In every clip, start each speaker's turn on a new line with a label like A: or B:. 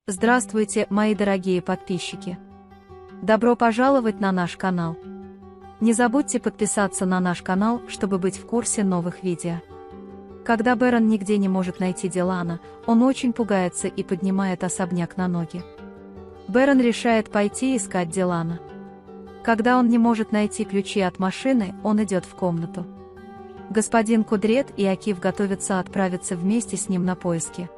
A: Здравствуйте, мои дорогие подписчики! Добро пожаловать на наш канал! Не забудьте подписаться на наш канал, чтобы быть в курсе новых видео. Когда Бэрон нигде не может найти Дилана, он очень пугается и поднимает особняк на ноги. Бэрон решает пойти искать Дилана. Когда он не может найти ключи от машины, он идет в комнату. Господин Кудрет и Акиф готовятся отправиться вместе с ним на поиски.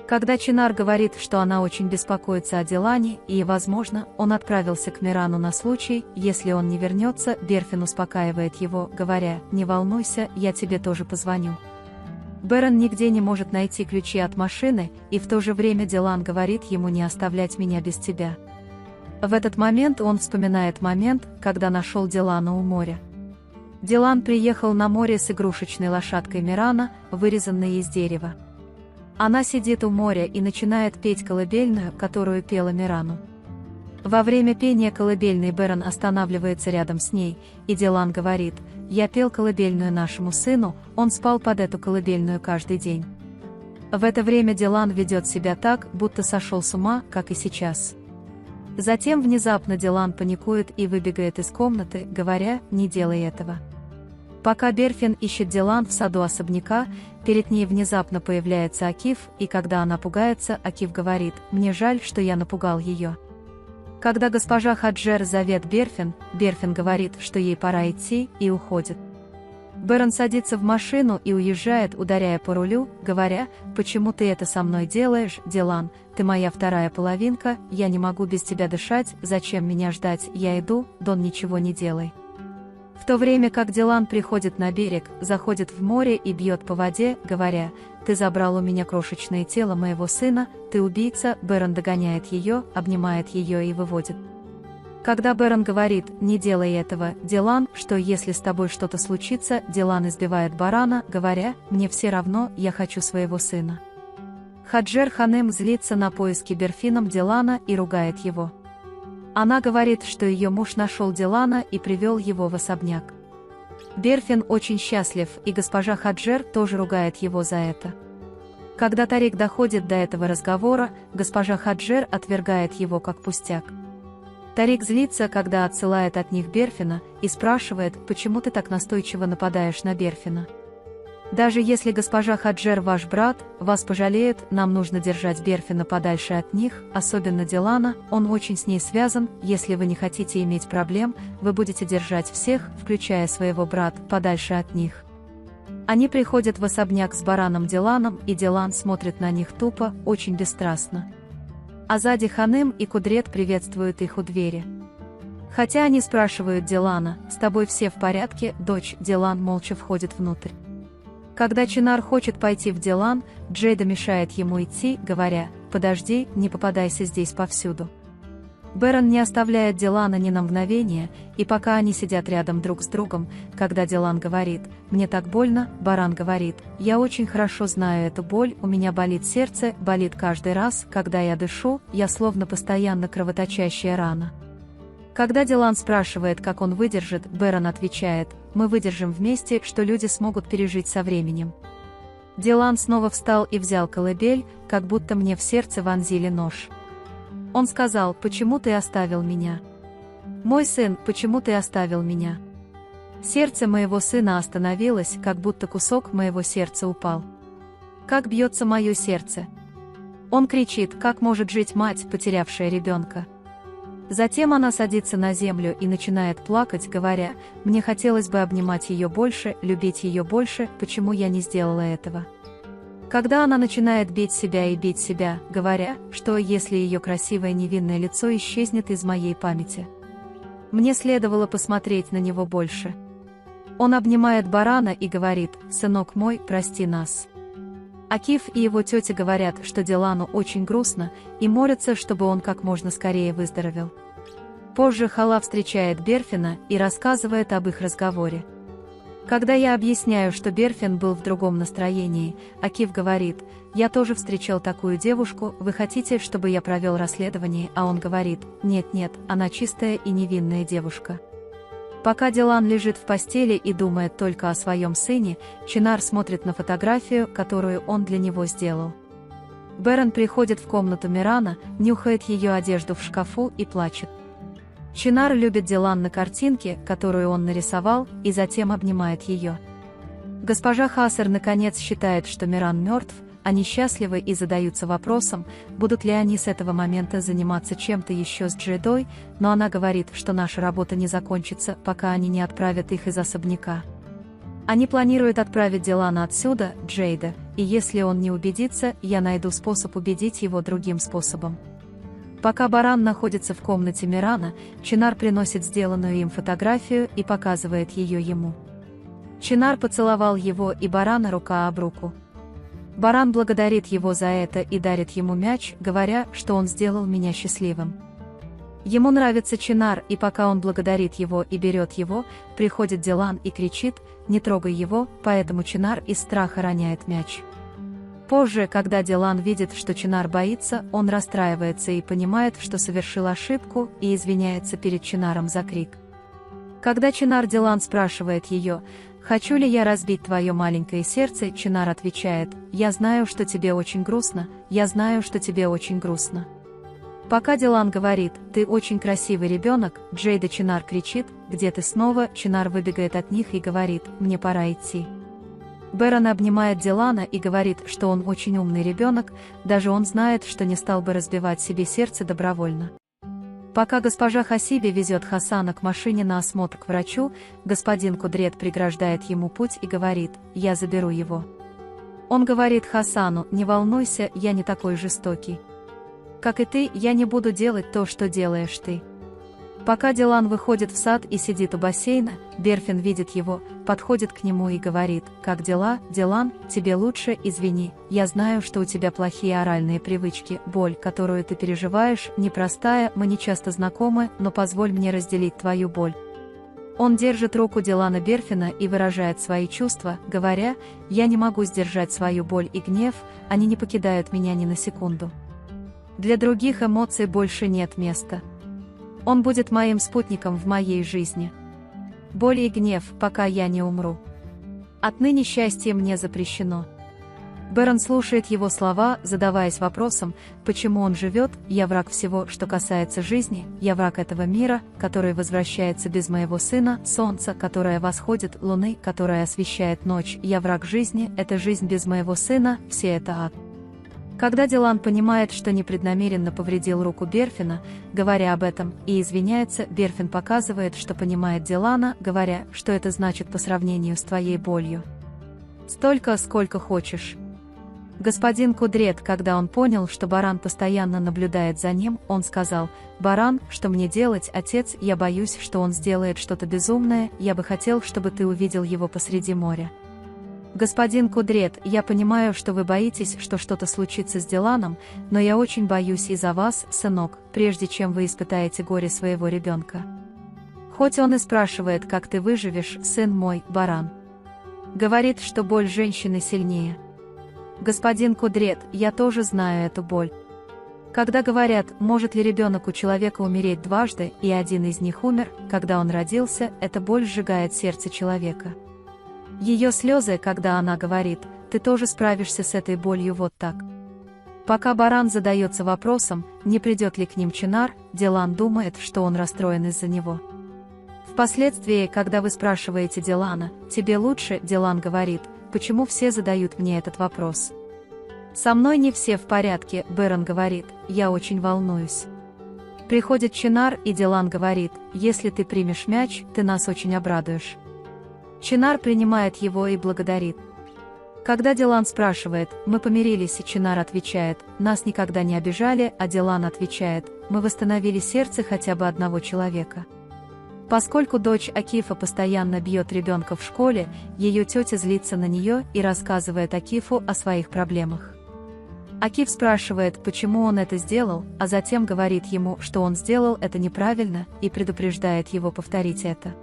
A: Когда Чинар говорит, что она очень беспокоится о Дилане и, возможно, он отправился к Мирану на случай, если он не вернется, Берфин успокаивает его, говоря: «Не волнуйся, я тебе тоже позвоню». Бэрон нигде не может найти ключи от машины, и в то же время Дилан говорит ему не оставлять меня без тебя. В этот момент он вспоминает момент, когда нашел Дилана у моря. Дилан приехал на море с игрушечной лошадкой Мирана, вырезанной из дерева. Она сидит у моря и начинает петь колыбельную, которую пела Мирану. Во время пения колыбельной Бэрон останавливается рядом с ней, и Дилан говорит: «Я пел колыбельную нашему сыну, он спал под эту колыбельную каждый день». В это время Дилан ведет себя так, будто сошел с ума, как и сейчас. Затем внезапно Дилан паникует и выбегает из комнаты, говоря: «Не делай этого». Пока Берфин ищет Дилан в саду особняка, перед ней внезапно появляется Акиф, и когда она пугается, Акиф говорит: «Мне жаль, что я напугал ее». Когда госпожа Хаджер зовет Берфин, Берфин говорит, что ей пора идти, и уходит. Бэрон садится в машину и уезжает, ударяя по рулю, говоря: «Почему ты это со мной делаешь, Дилан? Ты моя вторая половинка, я не могу без тебя дышать, зачем меня ждать, я иду, Дон, ничего не делай». В то время как Дилан приходит на берег, заходит в море и бьет по воде, говоря: «Ты забрал у меня крошечное тело моего сына, ты убийца». Бэрон догоняет ее, обнимает ее и выводит. Когда Бэрон говорит: «Не делай этого, Дилан, что если с тобой что-то случится», Дилан избивает барана, говоря: «Мне все равно, я хочу своего сына». Хаджер Ханем злится на поиски Берфином Дилана и ругает его. Она говорит, что ее муж нашел Дилана и привел его в особняк. Берфин очень счастлив, и госпожа Хаджер тоже ругает его за это. Когда Тарик доходит до этого разговора, госпожа Хаджер отвергает его как пустяк. Тарик злится, когда отсылает от них Берфина, и спрашивает: «Почему ты так настойчиво нападаешь на Берфина? Даже если госпожа Хаджер ваш брат, вас пожалеют, нам нужно держать Берфина подальше от них, особенно Дилана, он очень с ней связан, если вы не хотите иметь проблем, вы будете держать всех, включая своего брата, подальше от них». Они приходят в особняк с бараном Диланом, и Дилан смотрит на них тупо, очень бесстрастно. Азади Ханым и Кудрет приветствуют их у двери. Хотя они спрашивают Дилана: «С тобой все в порядке, дочь?» Дилан молча входит внутрь. Когда Чинар хочет пойти в Дилан, Джейда мешает ему идти, говоря: «Подожди, не попадайся здесь повсюду». Бэрон не оставляет Дилана ни на мгновение, и пока они сидят рядом друг с другом, когда Дилан говорит: «Мне так больно», Баран говорит: «Я очень хорошо знаю эту боль, у меня болит сердце, болит каждый раз, когда я дышу, я словно постоянно кровоточащая рана». Когда Дилан спрашивает, как он выдержит, Бэрон отвечает: «Мы выдержим вместе, что люди смогут пережить со временем». Дилан снова встал и взял колыбель, как будто мне в сердце вонзили нож. Он сказал: «Почему ты оставил меня? Мой сын, почему ты оставил меня?» Сердце моего сына остановилось, как будто кусок моего сердца упал. Как бьется мое сердце! Он кричит: «Как может жить мать, потерявшая ребенка?» Затем она садится на землю и начинает плакать, говоря: «Мне хотелось бы обнимать ее больше, любить ее больше, почему я не сделала этого?» Когда она начинает бить себя, говоря, что если ее красивое невинное лицо исчезнет из моей памяти. Мне следовало посмотреть на него больше. Он обнимает барана и говорит: «Сынок мой, прости нас». Акиф и его тетя говорят, что Дилану очень грустно, и молятся, чтобы он как можно скорее выздоровел. Позже Хала встречает Берфина и рассказывает об их разговоре. Когда я объясняю, что Берфин был в другом настроении, Акиф говорит: «Я тоже встречал такую девушку, вы хотите, чтобы я провел расследование?» А он говорит: «Нет-нет, она чистая и невинная девушка». Пока Дилан лежит в постели и думает только о своем сыне, Чинар смотрит на фотографию, которую он для него сделал. Бэрон приходит в комнату Мирана, нюхает ее одежду в шкафу и плачет. Чинар любит Дилан на картинке, которую он нарисовал, и затем обнимает ее. Госпожа Хассер наконец считает, что Миран мертв, они счастливы и задаются вопросом, будут ли они с этого момента заниматься чем-то еще с Джейдой, но она говорит, что наша работа не закончится, пока они не отправят их из особняка. Они планируют отправить Дилана отсюда, Джейда, и если он не убедится, я найду способ убедить его другим способом. Пока Баран находится в комнате Мирана, Чинар приносит сделанную им фотографию и показывает ее ему. Чинар поцеловал его и Барана рука об руку. Баран благодарит его за это и дарит ему мяч, говоря, что он сделал меня счастливым. Ему нравится Чинар, и пока он благодарит его и берет его, приходит Дилан и кричит: «Не трогай его», поэтому Чинар из страха роняет мяч. Позже, когда Дилан видит, что Чинар боится, он расстраивается и понимает, что совершил ошибку, и извиняется перед Чинаром за крик. Когда Чинар Дилан спрашивает ее: «Хочу ли я разбить твое маленькое сердце?», Чинар отвечает: «Я знаю, что тебе очень грустно, я знаю, что тебе очень грустно». Пока Дилан говорит: «Ты очень красивый ребенок», Джейда Чинар кричит: «Где ты снова?», Чинар выбегает от них и говорит: «Мне пора идти». Бэрон обнимает Дилана и говорит, что он очень умный ребенок, даже он знает, что не стал бы разбивать себе сердце добровольно. Пока госпожа Хасиби везет Хасана к машине на осмотр к врачу, господин Кудрет преграждает ему путь и говорит: «Я заберу его». Он говорит Хасану: «Не волнуйся, я не такой жестокий. Как и ты, я не буду делать то, что делаешь ты». Пока Дилан выходит в сад и сидит у бассейна, Берфин видит его, подходит к нему и говорит: «Как дела, Дилан? Тебе лучше? Извини, я знаю, что у тебя плохие оральные привычки, боль, которую ты переживаешь, непростая, мы не часто знакомы, но позволь мне разделить твою боль». Он держит руку Дилана Берфина и выражает свои чувства, говоря: «Я не могу сдержать свою боль и гнев, они не покидают меня ни на секунду. Для других эмоций больше нет места. Он будет моим спутником в моей жизни. Боль и гнев, пока я не умру. Отныне счастье мне запрещено». Бэрон слушает его слова, задаваясь вопросом, почему он живет: «Я враг всего, что касается жизни, я враг этого мира, который возвращается без моего сына, солнца, которое восходит, луны, которая освещает ночь, я враг жизни, это жизнь без моего сына, все это ад». Когда Дилан понимает, что непреднамеренно повредил руку Берфина, говоря об этом, и извиняется, Берфин показывает, что понимает Дилана, говоря, что это значит по сравнению с твоей болью. «Столько, сколько хочешь». Господин Кудрет, когда он понял, что Баран постоянно наблюдает за ним, он сказал: «Баран, что мне делать, отец, я боюсь, что он сделает что-то безумное, я бы хотел, чтобы ты увидел его посреди моря». «Господин Кудрет, я понимаю, что вы боитесь, что что-то случится с Диланом, но я очень боюсь и за вас, сынок, прежде чем вы испытаете горе своего ребенка. Хоть он и спрашивает, как ты выживешь, сын мой, Баран. Говорит, что боль женщины сильнее. Господин Кудрет, я тоже знаю эту боль. Когда говорят, может ли ребенок у человека умереть дважды, и один из них умер, когда он родился, эта боль сжигает сердце человека. Ее слезы, когда она говорит: ты тоже справишься с этой болью вот так». Пока Баран задается вопросом, не придет ли к ним Чинар, Дилан думает, что он расстроен из-за него. Впоследствии, когда вы спрашиваете Дилана: «Тебе лучше?», Дилан говорит: «Почему все задают мне этот вопрос? Со мной не все в порядке», Бэрон говорит: «Я очень волнуюсь». Приходит Чинар, и Дилан говорит: «Если ты примешь мяч, ты нас очень обрадуешь». Чинар принимает его и благодарит. Когда Дилан спрашивает: «Мы помирились?», и Чинар отвечает: «Нас никогда не обижали», а Дилан отвечает: «Мы восстановили сердце хотя бы одного человека». Поскольку дочь Акифа постоянно бьет ребенка в школе, ее тетя злится на нее и рассказывает Акифу о своих проблемах. Акиф спрашивает, почему он это сделал, а затем говорит ему, что он сделал это неправильно, и предупреждает его повторить это.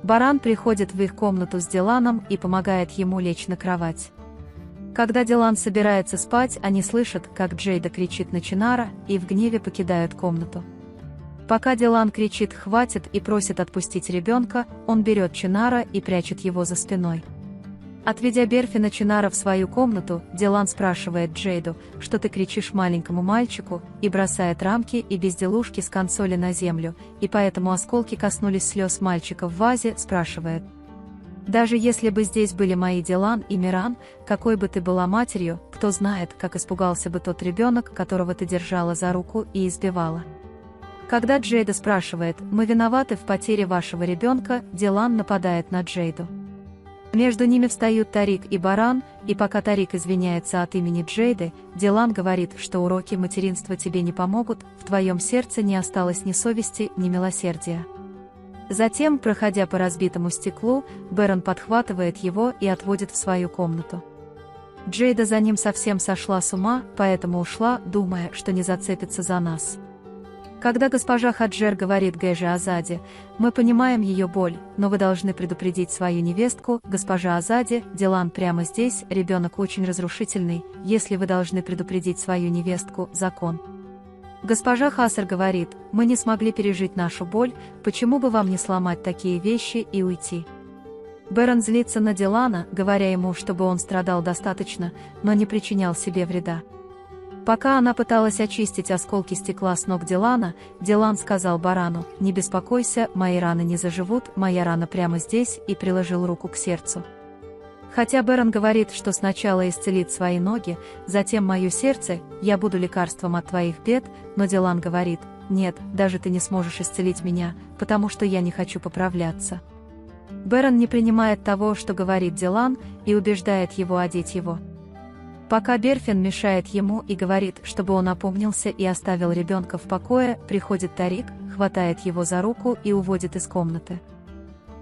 A: Баран приходит в их комнату с Диланом и помогает ему лечь на кровать. Когда Дилан собирается спать, они слышат, как Джейда кричит на Чинара, и в гневе покидают комнату. Пока Дилан кричит «хватит» и просит отпустить ребенка, он берет Чинара и прячет его за спиной. Отведя Берфина Чинара в свою комнату, Дилан спрашивает Джейду, что ты кричишь маленькому мальчику, и бросает рамки и безделушки с консоли на землю, и поэтому осколки коснулись слез мальчика в вазе, спрашивает. Даже если бы здесь были мои Дилан и Миран, какой бы ты была матерью, кто знает, как испугался бы тот ребенок, которого ты держала за руку и избивала. Когда Джейда спрашивает, мы виноваты в потере вашего ребенка, Дилан нападает на Джейду. Между ними встают Тарик и Баран, и пока Тарик извиняется от имени Джейды, Дилан говорит, что уроки материнства тебе не помогут, в твоем сердце не осталось ни совести, ни милосердия. Затем, проходя по разбитому стеклу, Бэрон подхватывает его и отводит в свою комнату. Джейда за ним совсем сошла с ума, поэтому ушла, думая, что не зацепится за нас. Когда госпожа Хаджер говорит Гэже Азаде, мы понимаем ее боль, но вы должны предупредить свою невестку, госпожа Азаде, Дилан прямо здесь, ребенок очень разрушительный, если вы должны предупредить свою невестку, закон. Госпожа Хасер говорит, мы не смогли пережить нашу боль, почему бы вам не сломать такие вещи и уйти? Бэрон злится на Дилана, говоря ему, чтобы он страдал достаточно, но не причинял себе вреда. Пока она пыталась очистить осколки стекла с ног Дилана, Дилан сказал Барану, «Не беспокойся, мои раны не заживут, моя рана прямо здесь», и приложил руку к сердцу. Хотя Бэрон говорит, что сначала исцелит свои ноги, затем мое сердце, я буду лекарством от твоих бед, но Дилан говорит, «Нет, даже ты не сможешь исцелить меня, потому что я не хочу поправляться». Бэрон не принимает того, что говорит Дилан, и убеждает его одеть его. Пока Берфин мешает ему и говорит, чтобы он опомнился и оставил ребенка в покое, приходит Тарик, хватает его за руку и уводит из комнаты.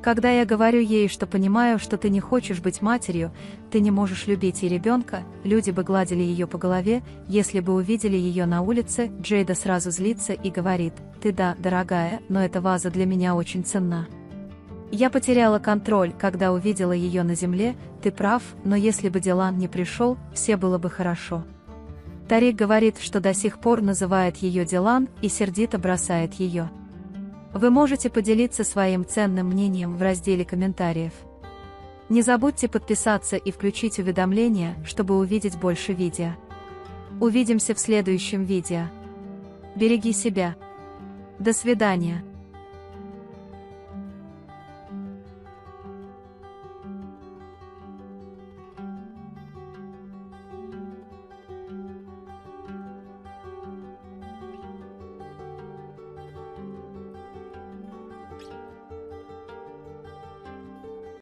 A: Когда я говорю ей, что понимаю, что ты не хочешь быть матерью, ты не можешь любить и ребенка, люди бы гладили ее по голове, если бы увидели ее на улице, Джейда сразу злится и говорит, ты да, дорогая, но эта ваза для меня очень ценна. Я потеряла контроль, когда увидела ее на земле, ты прав, но если бы Дилан не пришел, все было бы хорошо. Тарик говорит, что до сих пор называет ее Дилан и сердито бросает ее. Вы можете поделиться своим ценным мнением в разделе комментариев. Не забудьте подписаться и включить уведомления, чтобы увидеть больше видео. Увидимся в следующем видео. Береги себя. До свидания.